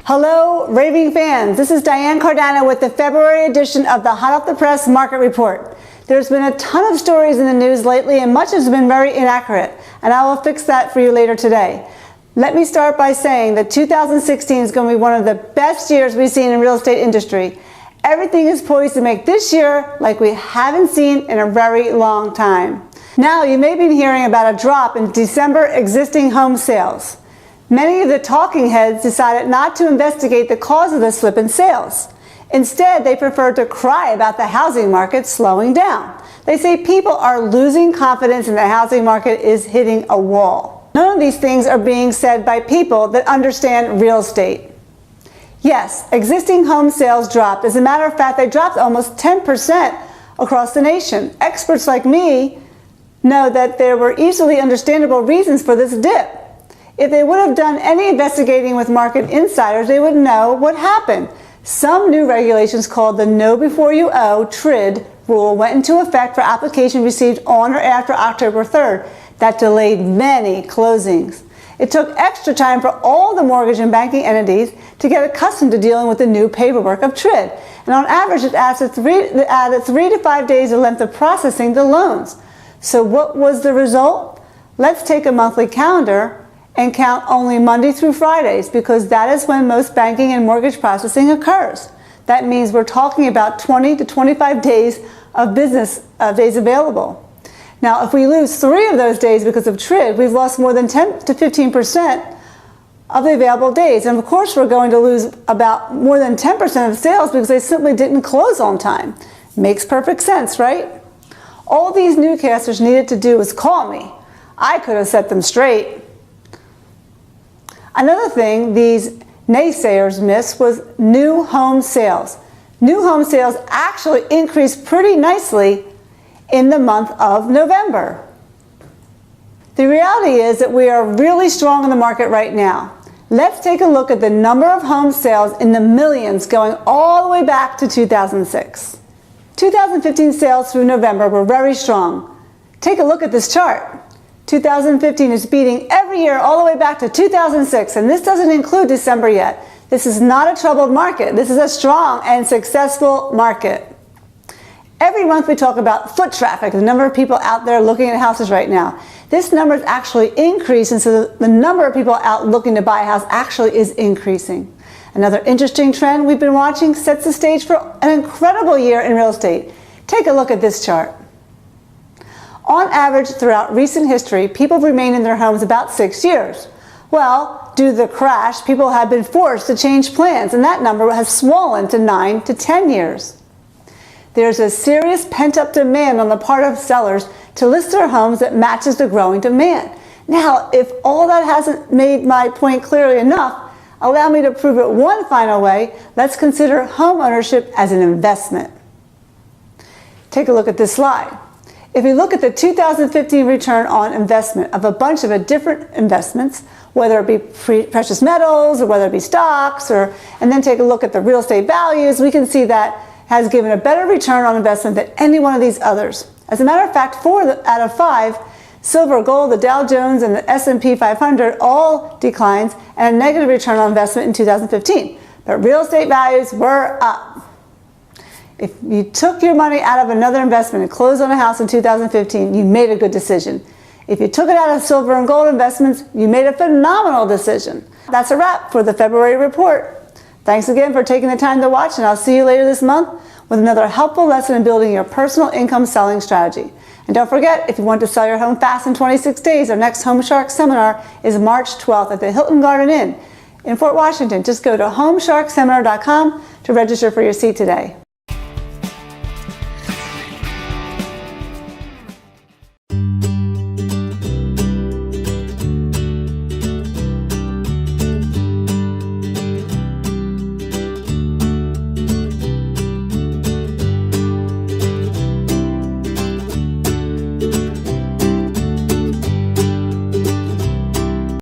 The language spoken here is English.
Hello, raving fans. This is Diane Cardano with the February edition of the Hot Off the Press Market Report. There's been a ton of stories in the news lately, and much has been very inaccurate, and I will fix that for you later today. Let me start by saying that 2016 is going to be one of the best years we've seen in the real estate industry. Everything is poised to make this year like we haven't seen in a very long time. Now, you may be hearing about a drop in December existing home sales. Many of the talking heads decided not to investigate the cause of the slip in sales. Instead, they preferred to cry about the housing market slowing down. They say people are losing confidence and the housing market is hitting a wall. None of these things are being said by people that understand real estate. Yes, existing home sales dropped. As a matter of fact, they dropped almost 10% across the nation. Experts like me know that there were easily understandable reasons for this dip. If they would have done any investigating with market insiders, they would know what happened. Some new regulations called the Know Before You Owe (TRID) rule went into effect for applications received on or after October 3rd. That delayed many closings. It took extra time for all the mortgage and banking entities to get accustomed to dealing with the new paperwork of TRID. And on average, it added 3 to 5 days of length of processing the loans. So what was the result? Let's take a monthly calendar and count only Monday through Fridays, because that is when most banking and mortgage processing occurs. That means we're talking about 20 to 25 days of business days available. Now, if we lose 3 of those days because of TRID, we've lost more than 10 to 15% of the available days. And of course, we're going to lose about more than 10% of sales because they simply didn't close on time. Makes perfect sense, right? All these newscasters needed to do was call me. I could have set them straight. Another thing these naysayers missed was new home sales. New home sales actually increased pretty nicely in the month of November. The reality is that we are really strong in the market right now. Let's take a look at the number of home sales in the millions going all the way back to 2006. 2015 sales through November were very strong. Take a look at this chart. 2015 is beating every year all the way back to 2006, and this doesn't include December yet. This is not a troubled market. This is a strong and successful market. Every month we talk about foot traffic, the number of people out there looking at houses right now. This number is actually increasing, so the number of people out looking to buy a house actually is increasing. Another interesting trend we've been watching sets the stage for an incredible year in real estate. Take a look at this chart. On average, throughout recent history, people have remained in their homes about 6 years. Well, due to the crash, people have been forced to change plans, and that number has swollen to 9 to 10 years. There's a serious pent-up demand on the part of sellers to list their homes that matches the growing demand. Now, if all that hasn't made my point clearly enough, allow me to prove it one final way. Let's consider home ownership as an investment. Take a look at this slide. If you look at the 2015 return on investment of a bunch of different investments, whether it be precious metals or whether it be stocks, and then take a look at the real estate values, we can see that has given a better return on investment than any one of these others. As a matter of fact, 4 out of 5, silver, gold, the Dow Jones, and the S&P 500 all declines and a negative return on investment in 2015. But real estate values were up. If you took your money out of another investment and closed on a house in 2015, you made a good decision. If you took it out of silver and gold investments, you made a phenomenal decision. That's a wrap for the February report. Thanks again for taking the time to watch, and I'll see you later this month with another helpful lesson in building your personal income selling strategy. And don't forget, if you want to sell your home fast in 26 days, our next Home Shark seminar is March 12th at the Hilton Garden Inn in Fort Washington. Just go to homesharkseminar.com to register for your seat today.